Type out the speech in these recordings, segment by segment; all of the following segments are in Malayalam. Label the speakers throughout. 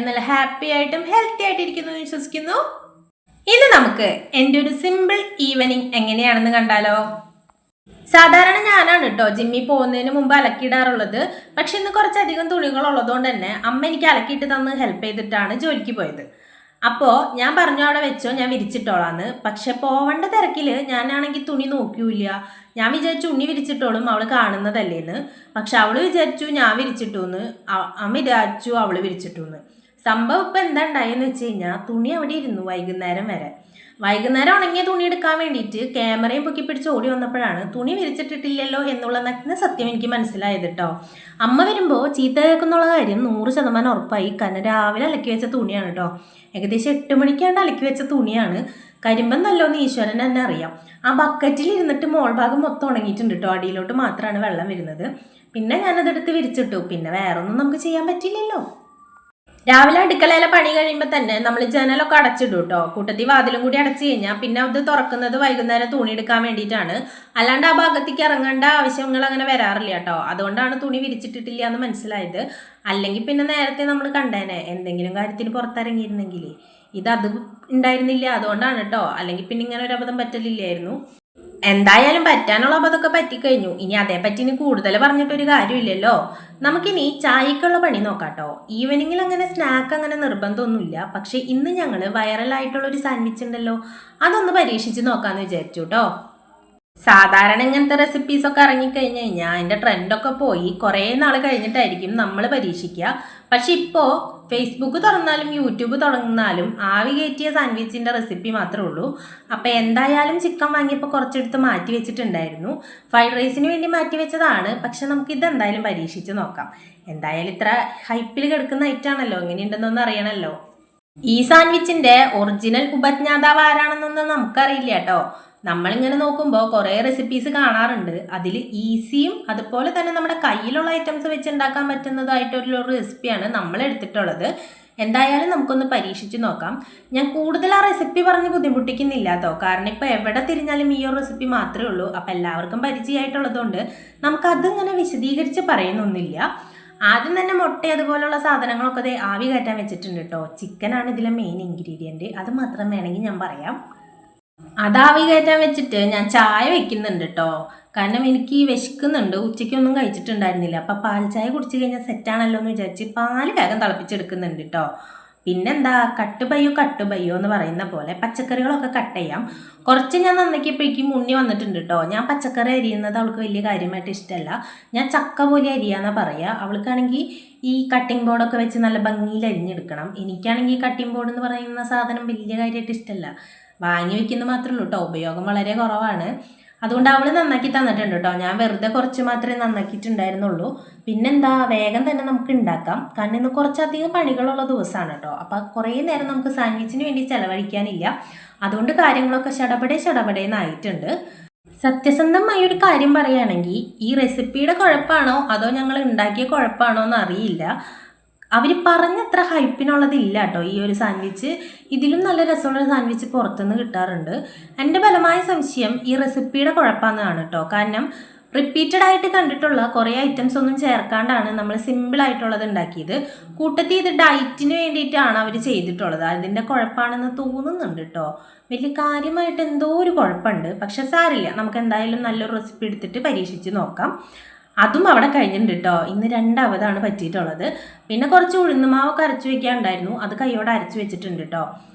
Speaker 1: എല്ലാവരും നല്ല ഹാപ്പി ആയിട്ടും ഹെൽത്തി ആയിട്ട് ഇരിക്കുന്നു എന്ന് വിശ്വസിക്കുന്നു. ഇന്ന് നമുക്ക് എൻ്റെ ഒരു സിമ്പിൾ ഈവനിങ് എങ്ങനെയാണെന്ന് കണ്ടാലോ. സാധാരണ ഞാനാണ് കേട്ടോ ജിമ്മിൽ പോകുന്നതിന് മുമ്പ് അലക്കിയിടാറുള്ളത്. പക്ഷെ ഇന്ന് കുറച്ചധികം തുണികൾ ഉള്ളതുകൊണ്ട് തന്നെ അമ്മ എനിക്ക് അലക്കിയിട്ട് തന്ന് ഹെൽപ്പ് ചെയ്തിട്ടാണ് ജോലിക്ക് പോയത്. അപ്പോൾ ഞാൻ പറഞ്ഞു അവിടെ വെച്ചോ, ഞാൻ വിരിച്ചിട്ടോളാന്ന്. പക്ഷെ പോവേണ്ട തിരക്കിൽ ഞാനാണെങ്കിൽ തുണി നോക്കിയില്ല. ഞാൻ വിചാരിച്ചു ഉണ്ണി വിരിച്ചിട്ടോളും, അവൾ കാണുന്നതല്ലേന്ന്. പക്ഷെ അവൾ വിചാരിച്ചു ഞാൻ വിരിച്ചിട്ടൂന്ന്, അമ്മ വിചാരിച്ചു അവൾ വിരിച്ചിട്ടൂന്ന്. സംഭവം ഇപ്പം എന്താ ഉണ്ടായെന്ന് വെച്ച് കഴിഞ്ഞാൽ തുണി അവിടെ ഇരുന്നു വൈകുന്നേരം വരെ. വൈകുന്നേരം ഉണങ്ങിയ തുണി എടുക്കാൻ വേണ്ടിയിട്ട് ക്യാമറയും പൊക്കി പിടിച്ച് ഓടി വന്നപ്പോഴാണ് തുണി വിരിച്ചിട്ടിട്ടില്ലല്ലോ എന്നുള്ള നഗ്ന സത്യം എനിക്ക് മനസ്സിലായത് കേട്ടോ. അമ്മ വരുമ്പോൾ ചീത്ത കേൾക്കുന്നുള്ള കാര്യം 100% ഉറപ്പായി. കാരണം രാവിലെ അലക്കി വെച്ച തുണിയാണ് കേട്ടോ. ഏകദേശം 8 മണിക്കാണ്ട് അലക്കി വെച്ച തുണിയാണ്. കരിമ്പൻ നല്ലോന്ന് ഈശ്വരൻ തന്നെ അറിയാം. ആ ബക്കറ്റിൽ ഇരുന്നിട്ട് മോൾ ഭാഗം മൊത്തം ഉണങ്ങിയിട്ടുണ്ട് കേട്ടോ. അടിയിലോട്ട് മാത്രമാണ് വെള്ളം വരുന്നത്. പിന്നെ ഞാനതെടുത്ത് വിരിച്ചിട്ടു. പിന്നെ വേറൊന്നും നമുക്ക് ചെയ്യാൻ പറ്റില്ലല്ലോ. രാവിലെ അടുക്കളയിലെ പണി കഴിയുമ്പോൾ തന്നെ നമ്മൾ ജനലൊക്കെ അടച്ചിടും കേട്ടോ. കൂട്ടത്തിൽ വാതിലും കൂടി അടച്ചു കഴിഞ്ഞാൽ പിന്നെ അത് തുറക്കുന്നത് വൈകുന്നേരം തുണി എടുക്കാൻ വേണ്ടിയിട്ടാണ്. അല്ലാണ്ട് ആ ഭാഗത്തേക്ക് ഇറങ്ങേണ്ട ആവശ്യങ്ങൾ അങ്ങനെ വരാറില്ല കേട്ടോ. അതുകൊണ്ടാണ് തുണി വിരിച്ചിട്ടിട്ടില്ല എന്ന് മനസ്സിലായത്. അല്ലെങ്കിൽ പിന്നെ നേരത്തെ നമ്മൾ കണ്ടേനെ എന്തെങ്കിലും കാര്യത്തിന് പുറത്തിറങ്ങിയിരുന്നെങ്കിൽ. അത് ഉണ്ടായിരുന്നില്ല, അതുകൊണ്ടാണ് കേട്ടോ. അല്ലെങ്കിൽ പിന്നെ ഇങ്ങനെ ഒരു അബദ്ധം പറ്റലില്ലായിരുന്നു. എന്തായാലും പറ്റാനുള്ള അബദ്ധമൊക്കെ പറ്റിക്കഴിഞ്ഞു. ഇനി അതേപ്പറ്റി ഇനി കൂടുതൽ പറഞ്ഞിട്ടൊരു കാര്യമില്ലല്ലോ. നമുക്കിനി ചായക്കുള്ള പണി നോക്കാട്ടോ. ഈവനിങ്ങിൽ അങ്ങനെ സ്നാക്ക് അങ്ങനെ നിർബന്ധമൊന്നുമില്ല. പക്ഷെ ഇന്ന് ഞങ്ങൾ വൈറലായിട്ടുള്ളൊരു സാൻഡ്വിച്ച് ഉണ്ടല്ലോ, അതൊന്ന് പരീക്ഷിച്ച് നോക്കാമെന്ന് വിചാരിച്ചു കേട്ടോ. സാധാരണ ഇങ്ങനത്തെ റെസിപ്പീസൊക്കെ ഇറങ്ങിക്കഴിഞ്ഞ് കഴിഞ്ഞാൽ അതിൻ്റെ ട്രെൻഡൊക്കെ പോയി കുറേ നാൾ കഴിഞ്ഞിട്ടായിരിക്കും നമ്മൾ പരീക്ഷിക്കുക. പക്ഷെ ഇപ്പോൾ ഫേസ്ബുക്ക് തുറന്നാലും യൂട്യൂബ് തുറന്നാലും ആവി കയറ്റിയ സാൻഡ്വിച്ചിൻ്റെ റെസിപ്പി മാത്രമേ ഉള്ളൂ. അപ്പോൾ എന്തായാലും ചിക്കൻ വാങ്ങിയപ്പോൾ കുറച്ചെടുത്ത് മാറ്റി വെച്ചിട്ടുണ്ടായിരുന്നു. ഫ്രൈഡ് റൈസിന് വേണ്ടി മാറ്റി വെച്ചതാണ്. പക്ഷെ നമുക്കിത് എന്തായാലും പരീക്ഷിച്ച് നോക്കാം. എന്തായാലും ഇത്ര ഹൈപ്പിൽ കിടക്കുന്ന ഐറ്റാണല്ലോ, എങ്ങനെയുണ്ടെന്നൊന്നും അറിയണമല്ലോ. ഈ സാൻഡ്വിച്ചിൻ്റെ ഒറിജിനൽ ഉപജ്ഞാതാവ് ആരാണെന്നൊന്നും നമുക്കറിയില്ല കേട്ടോ. നമ്മളിങ്ങനെ നോക്കുമ്പോൾ കുറേ റെസിപ്പീസ് കാണാറുണ്ട്. അതിൽ ഈസിയും അതുപോലെ തന്നെ നമ്മുടെ കയ്യിലുള്ള ഐറ്റംസ് വെച്ച് ഉണ്ടാക്കാൻ പറ്റുന്നതായിട്ടൊരു റെസിപ്പിയാണ് നമ്മൾ എടുത്തിട്ടുള്ളത്. എന്തായാലും നമുക്കൊന്ന് പരീക്ഷിച്ച് നോക്കാം. ഞാൻ കൂടുതൽ ആ റെസിപ്പി പറഞ്ഞ് ബുദ്ധിമുട്ടിക്കുന്നില്ല കേട്ടോ. കാരണം ഇപ്പോൾ എവിടെ തിരിഞ്ഞാലും ഈ ഒരു റെസിപ്പി മാത്രമേ ഉള്ളൂ. അപ്പോൾ എല്ലാവർക്കും പരിചയമായിട്ടുള്ളതുകൊണ്ട് നമുക്കതിങ്ങനെ വിശദീകരിച്ച് പറയുന്നൊന്നുമില്ല. ആദ്യം തന്നെ മുട്ട അതുപോലുള്ള സാധനങ്ങളൊക്കെ ആവി കയറ്റാൻ വെച്ചിട്ടുണ്ട് കേട്ടോ. ചിക്കനാണ് ഇതിലെ മെയിൻ ഇൻഗ്രീഡിയൻറ്റ്. അത് മാത്രം വേണമെങ്കിൽ ഞാൻ പറയാം. അതാവി കയറ്റാൻ വെച്ചിട്ട് ഞാൻ ചായ വെക്കുന്നുണ്ട് കേട്ടോ. കാരണം എനിക്ക് വിശക്കുന്നുണ്ട്. ഉച്ചയ്ക്കൊന്നും കഴിച്ചിട്ടുണ്ടായിരുന്നില്ല. അപ്പം പാൽ ചായ കുടിച്ച് കഴിഞ്ഞാൽ സെറ്റാണല്ലോ എന്ന് വിചാരിച്ച് പാല് വേഗം തിളപ്പിച്ചെടുക്കുന്നുണ്ട് കേട്ടോ. പിന്നെന്താ കട്ടുപയ്യോ എന്ന് പറയുന്ന പോലെ പച്ചക്കറികളൊക്കെ കട്ട് ചെയ്യാം. കുറച്ച് ഞാൻ നന്നാക്കിയപ്പോഴേക്കും ഉണ്ണി വന്നിട്ടുണ്ട് കേട്ടോ. ഞാൻ പച്ചക്കറി അരിയുന്നത് അവൾക്ക് വലിയ കാര്യമായിട്ട് ഇഷ്ടമല്ല. ഞാൻ ചക്ക പോലെ അരിയാന്നാണ് പറയുക. അവൾക്കാണെങ്കിൽ ഈ കട്ടിംഗ് ബോർഡൊക്കെ വെച്ച് നല്ല ഭംഗിയിൽ അരിഞ്ഞെടുക്കണം. എനിക്കാണെങ്കിൽ ഈ കട്ടിംഗ് ബോർഡ് എന്ന് പറയുന്ന സാധനം വലിയ കാര്യമായിട്ട് ഇഷ്ടമല്ല. വാങ്ങി വെക്കുന്നത് മാത്രമേ ഉള്ളൂ കേട്ടോ. ഉപയോഗം വളരെ കുറവാണ്. അതുകൊണ്ട് അവൾ നന്നാക്കി തന്നിട്ടുണ്ട് കേട്ടോ. ഞാൻ വെറുതെ കുറച്ച് മാത്രമേ നന്നാക്കിയിട്ടുണ്ടായിരുന്നുള്ളൂ. പിന്നെന്താ, വേഗം തന്നെ നമുക്ക് ഉണ്ടാക്കാം. കാരണം ഇന്ന് കുറച്ചധികം പണികളുള്ള ദിവസമാണ് കേട്ടോ. അപ്പം കുറേ നേരം നമുക്ക് സാൻഡ്വിച്ചിന് വേണ്ടി ചിലവഴിക്കാനില്ല. അതുകൊണ്ട് കാര്യങ്ങളൊക്കെ ചടപടേന്നായിട്ടുണ്ട്. സത്യസന്ധമായ ഒരു കാര്യം പറയുകയാണെങ്കിൽ ഈ റെസിപ്പിയുടെ കുഴപ്പമാണോ അതോ ഞങ്ങൾ ഉണ്ടാക്കിയ കുഴപ്പമാണോ എന്ന് അറിയില്ല. അവർ പറഞ്ഞത്ര ഹൈപ്പിനുള്ളതില്ല കേട്ടോ ഈ ഒരു സാൻഡ്വിച്ച്. ഇതിലും നല്ല രസമുള്ള സാൻഡ്വിച്ച് പുറത്തുനിന്ന് കിട്ടാറുണ്ട്. എൻ്റെ ബലമായ സംശയം ഈ റെസിപ്പിയുടെ കുഴപ്പമെന്നാണ് കേട്ടോ. കാരണം റിപ്പീറ്റഡ് ആയിട്ട് കണ്ടിട്ടുള്ള കുറേ ഐറ്റംസ് ഒന്നും ചേർക്കാണ്ടാണ് നമ്മൾ സിമ്പിളായിട്ടുള്ളത് ഉണ്ടാക്കിയത്. കൂട്ടത്തിൽ ഇത് ഡയറ്റിന് വേണ്ടിയിട്ടാണ് അവർ ചെയ്തിട്ടുള്ളത്. അതിൻ്റെ കുഴപ്പമാണെന്ന് തോന്നുന്നുണ്ട് കേട്ടോ. വലിയ കാര്യമായിട്ട് എന്തോ ഒരു കുഴപ്പമുണ്ട്. പക്ഷെ സാരില്ല, നമുക്ക് എന്തായാലും നല്ലൊരു റെസിപ്പി എടുത്തിട്ട് പരീക്ഷിച്ച് നോക്കാം. അതും അവിടെ കഴിഞ്ഞിട്ടുണ്ട് കേട്ടോ. ഇന്ന് 2 അവതാണ് പറ്റിയിട്ടുള്ളത്. പിന്നെ കുറച്ച് ഉഴുന്നുമാവൊക്കെ അരച്ച് വെക്കാനുണ്ടായിരുന്നു. അത് കൈയോടെ അരച്ച് വെച്ചിട്ടുണ്ട് കേട്ടോ.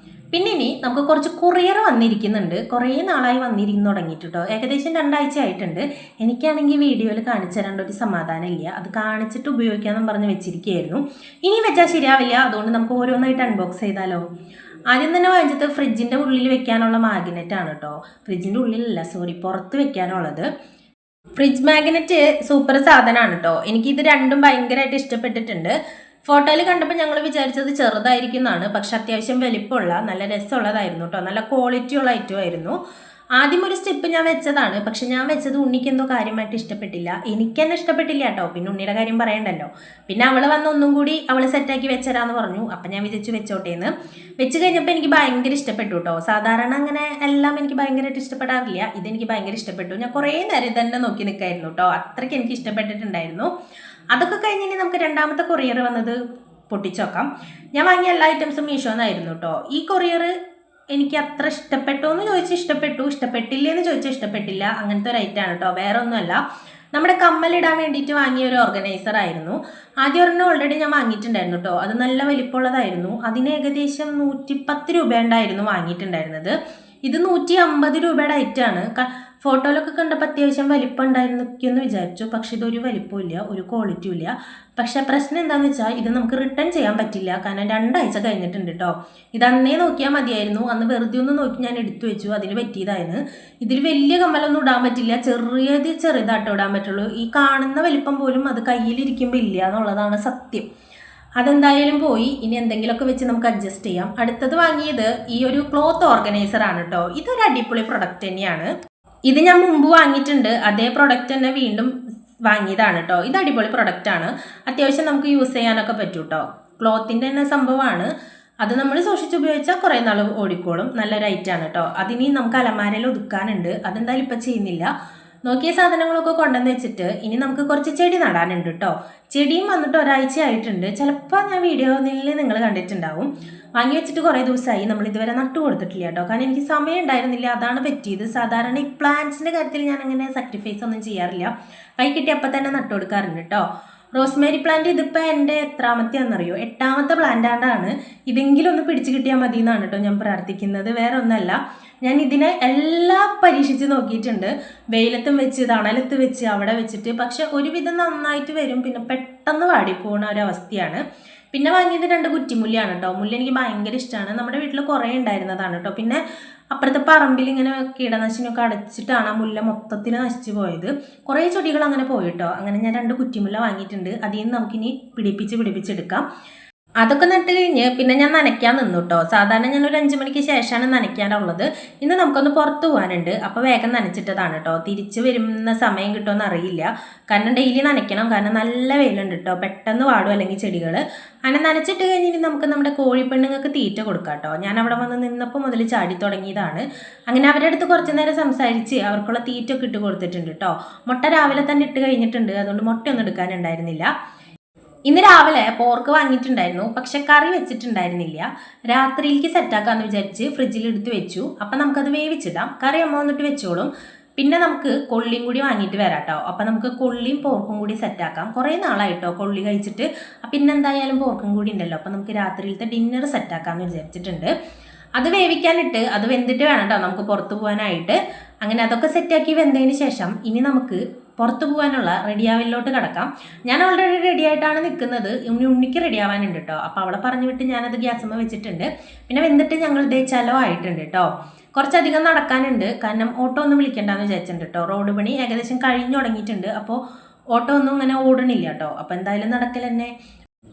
Speaker 1: പിന്നെ ഇനി നമുക്ക് കുറച്ച് കൊറിയർ വന്നിരിക്കുന്നുണ്ട്. കുറേ നാളായി വന്നിരിക്കുന്നു തുടങ്ങിയിട്ട് കേട്ടോ. ഏകദേശം 2 ആഴ്ച ആയിട്ടുണ്ട്. എനിക്കാണെങ്കിൽ വീഡിയോയിൽ കാണിച്ചു തരേണ്ട ഒരു സമാധാനം ഇല്ല. അത് കാണിച്ചിട്ട് ഉപയോഗിക്കാമെന്നും പറഞ്ഞ് വെച്ചിരിക്കുകയായിരുന്നു. ഇനി വെച്ചാൽ ശരിയാവില്ല. അതുകൊണ്ട് നമുക്ക് ഓരോന്നായിട്ട് അൺബോക്സ് ചെയ്താലോ. ആദ്യം തന്നെ വാങ്ങിച്ചത് ഫ്രിഡ്ജിൻ്റെ ഉള്ളിൽ വെക്കാനുള്ള മാഗ്നറ്റാണ് കേട്ടോ. ഫ്രിഡ്ജിൻ്റെ ഉള്ളിലല്ല, പുറത്ത് വെക്കാനുള്ളത്. ഫ്രിഡ്ജ് മാഗ്നറ്റ് സൂപ്പർ സാധനമാണ് കേട്ടോ. എനിക്കിത് രണ്ടും ഭയങ്കരമായിട്ട് ഇഷ്ടപ്പെട്ടിട്ടുണ്ട്. ഫോട്ടോയിൽ കണ്ടപ്പോൾ ഞങ്ങൾ വിചാരിച്ചത് ചെറുതായിരിക്കും എന്നാണ്. പക്ഷെ അത്യാവശ്യം വലിപ്പമുള്ള നല്ല രസമുള്ളതായിരുന്നു കേട്ടോ. നല്ല ക്വാളിറ്റിയുള്ള ഐറ്റം ആയിരുന്നു. ആദ്യം ഒരു സ്റ്റെപ്പ് ഞാൻ വെച്ചതാണ്. പക്ഷെ ഞാൻ വെച്ചത് ഉണ്ണിക്ക് എന്തോ കാര്യമായിട്ട് ഇഷ്ടപ്പെട്ടില്ല. എനിക്ക് തന്നെ ഇഷ്ടപ്പെട്ടില്ല കേട്ടോ. പിന്നെ ഉണ്ണിയുടെ കാര്യം പറയണ്ടല്ലോ. പിന്നെ അവൾ വന്ന് ഒന്നും കൂടി അവൾ സെറ്റാക്കി വെച്ചരാന്ന് പറഞ്ഞു. അപ്പം ഞാൻ വിചാരിച്ചു വെച്ചോട്ടേന്ന്. വെച്ച് കഴിഞ്ഞപ്പോൾ എനിക്ക് ഭയങ്കര ഇഷ്ടപ്പെട്ടു കേട്ടോ. സാധാരണ അങ്ങനെ എല്ലാം എനിക്ക് ഭയങ്കരമായിട്ട് ഇഷ്ടപ്പെടാറില്ല. ഇതെനിക്ക് ഭയങ്കര ഇഷ്ടപ്പെട്ടു. ഞാൻ കുറേ നേരം തന്നെ നോക്കി നിൽക്കായിരുന്നു കേട്ടോ. അത്രയ്ക്ക് എനിക്ക് ഇഷ്ടപ്പെട്ടിട്ടുണ്ടായിരുന്നു. അതൊക്കെ കഴിഞ്ഞ് ഇനി നമുക്ക് രണ്ടാമത്തെ കൊറിയർ വന്നത് പൊട്ടിച്ച് നോക്കാം. ഞാൻ വാങ്ങിയ എല്ലാ ഐറ്റംസും മീഷോന്നായിരുന്നു കേട്ടോ. ഈ കൊറിയർ എനിക്ക് അത്ര ഇഷ്ടപ്പെട്ടോ എന്ന് ചോദിച്ചാൽ ഇഷ്ടപ്പെട്ടു, ഇഷ്ടപ്പെട്ടില്ലേ എന്ന് ചോദിച്ചാൽ ഇഷ്ടപ്പെട്ടില്ല. അങ്ങനത്തെ ഒരു ഐറ്റമാണ് കേട്ടോ, വേറെ ഒന്നുമല്ല. നമ്മുടെ കമ്മലിടാൻ വേണ്ടിയിട്ട് വാങ്ങിയ ഒരു ഓർഗനൈസർ ആയിരുന്നു. ആദ്യം ഒരെണ്ണം ഓൾറെഡി ഞാൻ വാങ്ങിയിട്ടുണ്ടായിരുന്നു കേട്ടോ. അത് നല്ല വലിപ്പമുള്ളതായിരുന്നു. അതിന് ഏകദേശം 110 രൂപ ഉണ്ടായിരുന്നു വാങ്ങിയിട്ടുണ്ടായിരുന്നത്. ഇത് 150 രൂപയുടെ ഐറ്റമാണ്. ഫോട്ടോയിലൊക്കെ കണ്ടപ്പോൾ അത്യാവശ്യം വലിപ്പം ഉണ്ടായിരുന്നൊക്കെയെന്ന് വിചാരിച്ചു. പക്ഷെ ഇതൊരു വലിപ്പമില്ല, ഒരു ക്വാളിറ്റിയും ഇല്ല. പക്ഷെ പ്രശ്നം എന്താണെന്ന് വെച്ചാൽ ഇത് നമുക്ക് റിട്ടേൺ ചെയ്യാൻ പറ്റില്ല. കാരണം 2 ആഴ്ച കഴിഞ്ഞിട്ടുണ്ട് കേട്ടോ. ഇത് അന്നേ നോക്കിയാൽ മതിയായിരുന്നു. അന്ന് വെറുതെ ഒന്ന് നോക്കി ഞാൻ എടുത്തു വെച്ചു, അതിന് പറ്റിയതായിരുന്നു. ഇതിൽ വലിയ കമ്മലൊന്നും ഇടാൻ പറ്റില്ല, ചെറുതാട്ടോ ഇടാൻ പറ്റുള്ളൂ. ഈ കാണുന്ന വലിപ്പം പോലും അത് കയ്യിലിരിക്കുമ്പോൾ ഇല്ല എന്നുള്ളതാണ് സത്യം. അതെന്തായാലും പോയി. ഇനി എന്തെങ്കിലുമൊക്കെ വെച്ച് നമുക്ക് അഡ്ജസ്റ്റ് ചെയ്യാം. അടുത്തത് വാങ്ങിയത് ഈ ഒരു ക്ലോത്ത് ഓർഗനൈസർ ആണ് കേട്ടോ. ഇതൊരു അടിപൊളി പ്രൊഡക്റ്റ് തന്നെയാണ്. ഇത് ഞാൻ മുമ്പ് വാങ്ങിയിട്ടുണ്ട്, അതേ പ്രൊഡക്റ്റ് തന്നെ വീണ്ടും വാങ്ങിയതാണ് കേട്ടോ. ഇത് അടിപൊളി പ്രൊഡക്റ്റ് ആണ്. അത്യാവശ്യം നമുക്ക് യൂസ് ചെയ്യാനൊക്കെ പറ്റും കേട്ടോ. ക്ലോത്തിൻ്റെ തന്നെ സംഭവമാണ്. അത് നമ്മൾ സൂക്ഷിച്ച് ഉപയോഗിച്ചാൽ കുറേ നാൾ ഓടിക്കോളും. നല്ലൊരു ഐറ്റമാണ് കേട്ടോ. അതിനി നമുക്ക് അലമാരയിൽ ഒതുക്കാനുണ്ട്. അതെന്തായാലും ഇപ്പം ചെയ്യുന്നില്ല. നോക്കിയ സാധനങ്ങളൊക്കെ കൊണ്ടുവന്ന് വെച്ചിട്ട് ഇനി നമുക്ക് കുറച്ച് ചെടി നടാനുണ്ട് കേട്ടോ. ചെടിയും വന്നിട്ട് ഒരാഴ്ച ആയിട്ടുണ്ട്. ചിലപ്പോൾ ഞാൻ വീഡിയോയിൽ നിങ്ങൾ കണ്ടിട്ടുണ്ടാവും. വാങ്ങി വെച്ചിട്ട് കുറേ ദിവസമായി. നമ്മൾ ഇതുവരെ നട്ടു കൊടുത്തിട്ടില്ല കേട്ടോ. കാരണം എനിക്ക് സമയം ഉണ്ടായിരുന്നില്ല, അതാണ് പറ്റിയത്. സാധാരണ ഈ പ്ലാന്റ്സിൻ്റെ കാര്യത്തിൽ ഞാൻ അങ്ങനെ സാക്രിഫൈസ് ഒന്നും ചെയ്യാറില്ല. കൈ കിട്ടി അപ്പം തന്നെ നട്ടു കൊടുക്കാറുണ്ട് കേട്ടോ. റോസ്മേരി പ്ലാന്റ് ഇതിപ്പോൾ എൻ്റെ എത്രാമത്തെയാണെന്നറിയോ? 8ാമത്തെ പ്ലാന്റാണ്ടാണ്. ഇതെങ്കിലും ഒന്ന് പിടിച്ച് കിട്ടിയാൽ മതി എന്നാണ് കേട്ടോ ഞാൻ പ്രാർത്ഥിക്കുന്നത്. വേറെ ഒന്നല്ല, ഞാൻ ഇതിനെ എല്ലാം പരീക്ഷിച്ച് നോക്കിയിട്ടുണ്ട്. വെയിലത്തും വെച്ച്, തണലത്ത് വെച്ച്, അവിടെ വെച്ചിട്ട്. പക്ഷെ ഒരുവിധം നന്നായിട്ട് വരും, പിന്നെ പെട്ടെന്ന് വാടിപ്പോകുന്ന ഒരവസ്ഥയാണ്. പിന്നെ വാങ്ങിയത് 2 കുറ്റിമുല്ലയാണ് കേട്ടോ. മുല്ല എനിക്ക് ഭയങ്കര ഇഷ്ടമാണ്. നമ്മുടെ വീട്ടിൽ കുറേ ഉണ്ടായിരുന്നതാണ് കേട്ടോ. പിന്നെ അപ്പുറത്തെ പറമ്പിൽ ഇങ്ങനെ കീടനാശിനിയൊക്കെ അടച്ചിട്ടാണ് ആ മുല്ല മൊത്തത്തിൽ നശിച്ചു പോയത്. കുറേ ചെടികൾ അങ്ങനെ പോയിട്ടോ. അങ്ങനെ ഞാൻ 2 കുറ്റിമുല്ല വാങ്ങിയിട്ടുണ്ട്. അതിൽ നിന്ന് നമുക്കിനി പിടിപ്പിച്ചെടുക്കാം. അതൊക്കെ നട്ട് കഴിഞ്ഞ് പിന്നെ ഞാൻ നനയ്ക്കാൻ നിന്നു കേട്ടോ. സാധാരണ ഞാൻ ഒരു 5 മണിക്ക് ശേഷമാണ് നനയ്ക്കാനുള്ളത്. ഇന്ന് നമുക്കൊന്ന് പുറത്ത് പോകാനുണ്ട്. അപ്പോൾ വേഗം നനച്ചിട്ടതാണ് കേട്ടോ. തിരിച്ച് വരുന്ന സമയം കിട്ടുമെന്ന് അറിയില്ല. കാരണം ഡെയിലി നനയ്ക്കണം. കാരണം നല്ല വെയിലുണ്ട് കേട്ടോ. പെട്ടെന്ന് വാടും അല്ലെങ്കിൽ ചെടികൾ. അങ്ങനെ നനച്ചിട്ട് കഴിഞ്ഞിട്ട് നമുക്ക് നമ്മുടെ കോഴിപ്പെണ്ണുങ്ങൾക്ക് തീറ്റ കൊടുക്കാം കേട്ടോ. ഞാൻ അവിടെ വന്ന് നിന്നപ്പോൾ മുതൽ ചാടി തുടങ്ങിയതാണ്. അങ്ങനെ അവരുടെ അടുത്ത് കുറച്ച് നേരം സംസാരിച്ച് അവർക്കുള്ള തീറ്റ ഒക്കെ ഇട്ട് കൊടുത്തിട്ടുണ്ട് കേട്ടോ. മുട്ട രാവിലെ തന്നെ ഇട്ട് കഴിഞ്ഞിട്ടുണ്ട്. അതുകൊണ്ട് മുട്ടയൊന്നും എടുക്കാനുണ്ടായിരുന്നില്ല. ഇന്ന് രാവിലെ പോർക്ക് വാങ്ങിയിട്ടുണ്ടായിരുന്നു, പക്ഷെ കറി വെച്ചിട്ടുണ്ടായിരുന്നില്ല. രാത്രിയിലേക്ക് സെറ്റാക്കാമെന്ന് വിചാരിച്ച് ഫ്രിഡ്ജിൽ എടുത്ത് വെച്ചു. അപ്പം നമുക്കത് വേവിച്ചിടാം. കറി അമ്മ വന്നിട്ട് വെച്ചോളും. പിന്നെ നമുക്ക് കൊള്ളിയും കൂടി വാങ്ങിയിട്ട് വരാം കേട്ടോ. അപ്പം നമുക്ക് കൊള്ളിയും പോർക്കും കൂടി സെറ്റാക്കാം. കുറേ നാളായിട്ടോ കൊള്ളി കഴിച്ചിട്ട്. പിന്നെ എന്തായാലും പോർക്കും കൂടി ഉണ്ടല്ലോ. അപ്പം നമുക്ക് രാത്രിയിലത്തെ ഡിന്നർ സെറ്റാക്കാമെന്ന് വിചാരിച്ചിട്ടുണ്ട്. അത് വേവിക്കാനിട്ട് അത് വെന്തിട്ട് വേണം കേട്ടോ നമുക്ക് പുറത്ത് പോകാനായിട്ട്. അങ്ങനെ അതൊക്കെ സെറ്റാക്കി വെന്തതിന് ശേഷം ഇനി നമുക്ക് പുറത്ത് പോകാനുള്ള റെഡിയാവലിലോട്ട് കിടക്കാം. ഞാൻ ഓൾറെഡി റെഡി ആയിട്ടാണ് നിൽക്കുന്നത്. ഉണ്ണിക്ക് റെഡി ആവാനുണ്ട് കേട്ടോ. അപ്പോൾ അവളെ പറഞ്ഞു വിട്ട് ഞാനത് ഗ്യാസമ്മ വെച്ചിട്ടുണ്ട്. പിന്നെ വെന്തിട്ട് ഞങ്ങൾ ചലോ ആയിട്ടുണ്ട് കേട്ടോ. കുറച്ചധികം നടക്കാനുണ്ട്. കാരണം ഓട്ടോ ഒന്നും വിളിക്കണ്ടെന്ന് വിചാരിച്ചിട്ടുണ്ട് കേട്ടോ. റോഡ് പണി ഏകദേശം കഴിഞ്ഞു തുടങ്ങിയിട്ടുണ്ട്. അപ്പോൾ ഓട്ടോ ഒന്നും ഇങ്ങനെ ഓടണില്ല കേട്ടോ. അപ്പോൾ എന്തായാലും നടക്കൽ തന്നെ.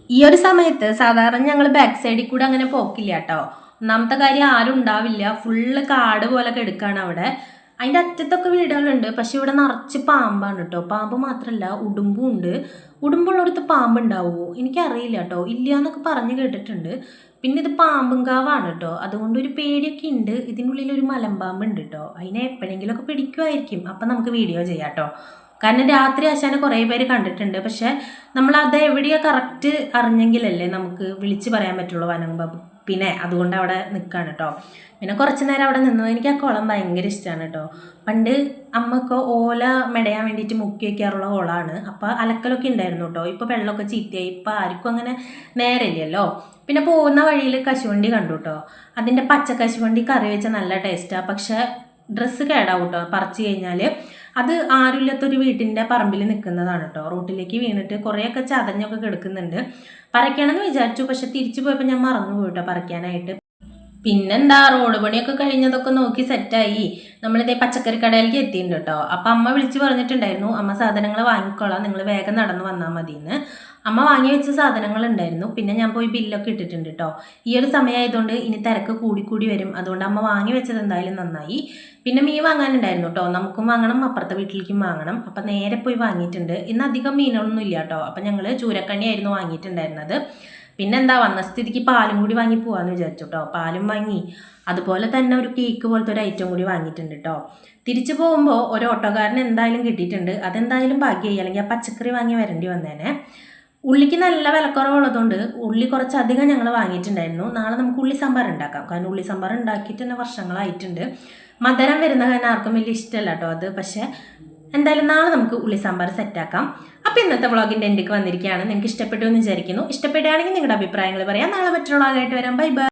Speaker 1: ഈ ഒരു സമയത്ത് സാധാരണ ഞങ്ങൾ ബാക്ക് സൈഡിൽ കൂടെ അങ്ങനെ പോക്കില്ല കേട്ടോ. ഒന്നാമത്തെ കാര്യം ആരും ഉണ്ടാവില്ല. ഫുള്ള് കാട് പോലെ കിടക്കാണ് അവിടെ. അതിൻ്റെ അറ്റത്തൊക്കെ വീടുകളുണ്ട്. പക്ഷെ ഇവിടെ നിറച്ച് പാമ്പാണ് കേട്ടോ. പാമ്പ് മാത്രമല്ല ഉടുമ്പും ഉണ്ട്. ഉടുമ്പുള്ളടത്ത് പാമ്പുണ്ടാവുമോ എനിക്കറിയില്ല കേട്ടോ. ഇല്ല എന്നൊക്കെ പറഞ്ഞ് കേട്ടിട്ടുണ്ട്. പിന്നെ ഇത് പാമ്പും കാവാണ് കേട്ടോ. അതുകൊണ്ട് ഒരു പേടിയൊക്കെ ഉണ്ട്. ഇതിനുള്ളിൽ ഒരു മലമ്പാമ്പ് ഉണ്ട് കേട്ടോ. അതിനെ എപ്പോഴെങ്കിലുമൊക്കെ പിടിക്കുമായിരിക്കും. അപ്പം നമുക്ക് വീഡിയോ ചെയ്യാം കേട്ടോ. കാരണം രാത്രി ആശാനെ കുറേ പേര് കണ്ടിട്ടുണ്ട്. പക്ഷെ നമ്മളത് എവിടെയാണ് കറക്റ്റ് അറിഞ്ഞെങ്കിലല്ലേ നമുക്ക് വിളിച്ച് പറയാൻ പറ്റുള്ളൂ വനംബാബു. പിന്നെ അതുകൊണ്ട് അവിടെ നിൽക്കുകയാണ് കേട്ടോ. പിന്നെ കുറച്ച് നേരം അവിടെ നിന്നു. എനിക്ക് ആ കുളം ഭയങ്കര ഇഷ്ടമാണ് കേട്ടോ. പണ്ട് അമ്മക്ക് ഓല മെടയാൻ വേണ്ടിയിട്ട് മുക്കി വയ്ക്കാറുള്ള കുളമാണ്. അപ്പോൾ അലക്കലൊക്കെ ഉണ്ടായിരുന്നു കേട്ടോ. ഇപ്പോൾ വെള്ളമൊക്കെ ചീത്തയായി. ഇപ്പോൾ ആർക്കും അങ്ങനെ നേരമില്ലല്ലോ. പിന്നെ പോകുന്ന വഴിയിൽ കശുവണ്ടി കണ്ടു കേട്ടോ. അതിൻ്റെ പച്ച കശുവണ്ടി കറി വെച്ചാൽ നല്ല ടേസ്റ്റാണ്. പക്ഷേ ഡ്രസ്സ് കേടാവും കേട്ടോ പറിച്ച് കഴിഞ്ഞാൽ. അത് ആരുമില്ലാത്തൊരു വീട്ടിൻ്റെ പറമ്പിൽ നിൽക്കുന്നതാണ് കേട്ടോ. റോട്ടിലേക്ക് വീണിട്ട് കുറേയൊക്കെ ചതഞ്ഞൊക്കെ കിടക്കുന്നുണ്ട്. പറിക്കണമെന്ന് വിചാരിച്ചു, പക്ഷെ തിരിച്ചു പോയപ്പോൾ ഞാൻ മറന്നു പോയിട്ടോ പറിക്കാനായിട്ട്. പിന്നെന്താ, റോഡ് പണിയൊക്കെ കഴിഞ്ഞതൊക്കെ നോക്കി സെറ്റായി നമ്മളിതേ പച്ചക്കറി കടയിലേക്ക് എത്തിയിട്ടുണ്ട് കേട്ടോ. അപ്പം അമ്മ വിളിച്ച് പറഞ്ഞിട്ടുണ്ടായിരുന്നു, അമ്മ സാധനങ്ങൾ വാങ്ങിക്കോളാം, നിങ്ങൾ വേഗം നടന്നു വന്നാൽ മതിയെന്ന്. അമ്മ വാങ്ങി വെച്ച സാധനങ്ങൾ ഉണ്ടായിരുന്നു. പിന്നെ ഞാൻ പോയി ബില്ലൊക്കെ ഇട്ടിട്ടുണ്ട് കേട്ടോ. ഈ ഒരു സമയമായതുകൊണ്ട് ഇനി തിരക്ക് കൂടി വരും. അതുകൊണ്ട് അമ്മ വാങ്ങി വെച്ചത് എന്തായാലും നന്നായി. പിന്നെ മീൻ വാങ്ങാനുണ്ടായിരുന്നു കേട്ടോ. നമുക്കും വാങ്ങണം, അപ്പുറത്തെ വീട്ടിലേക്കും വാങ്ങണം. അപ്പം നേരെ പോയി വാങ്ങിയിട്ടുണ്ട്. ഇന്ന് അധികം മീനൊന്നും ഇല്ല കേട്ടോ. അപ്പം ഞങ്ങൾ ചൂരക്കണ്ണിയായിരുന്നു വാങ്ങിയിട്ടുണ്ടായിരുന്നത്. പിന്നെന്താ, വന്ന സ്ഥിതിക്ക് പാലും കൂടി വാങ്ങി പോകാമെന്ന് വിചാരിച്ചു കേട്ടോ. പാലും വാങ്ങി, അതുപോലെ തന്നെ ഒരു കേക്ക് പോലത്തെ ഒരു ഐറ്റം കൂടി വാങ്ങിയിട്ടുണ്ട് കേട്ടോ. തിരിച്ചു പോകുമ്പോൾ ഒരു ഓട്ടോക്കാരൻ എന്തായാലും കിട്ടിയിട്ടുണ്ട്. അതെന്തായാലും ഭാഗ്യമായി, അല്ലെങ്കിൽ ആ പച്ചക്കറി വാങ്ങി വരേണ്ടി വന്നേനെ. ഉള്ളിക്ക് നല്ല വിലക്കുറവുള്ളതുകൊണ്ട് ഉള്ളി കുറച്ചധികം ഞങ്ങൾ വാങ്ങിയിട്ടുണ്ടായിരുന്നു. നാളെ നമുക്ക് ഉള്ളി സാമ്പാർ ഉണ്ടാക്കാം. കാരണം ഉള്ളി സാമ്പാർ ഉണ്ടാക്കിയിട്ട് തന്നെ വർഷങ്ങളായിട്ടുണ്ട്. മധുരം വരുന്ന കാരണം ആർക്കും വലിയ ഇഷ്ടമല്ല കേട്ടോ അത്. പക്ഷേ എന്തായാലും നാളെ നമുക്ക് ഉള്ളി സാമ്പാർ സെറ്റാക്കാം. അപ്പോൾ ഇന്നത്തെ വ്ളോഗിൻ്റെ എൻഡിലേക്ക് വന്നിരിക്കുകയാണ്. നിങ്ങൾക്ക് ഇഷ്ടപ്പെട്ടു എന്ന് വിചാരിക്കുന്നു. ഇഷ്ടപ്പെടുകയാണെങ്കിൽ നിങ്ങളുടെ അഭിപ്രായങ്ങൾ പറയാം. നാളെ മറ്റൊരു വ്ളോഗായിട്ട് വരാം. Bye bye.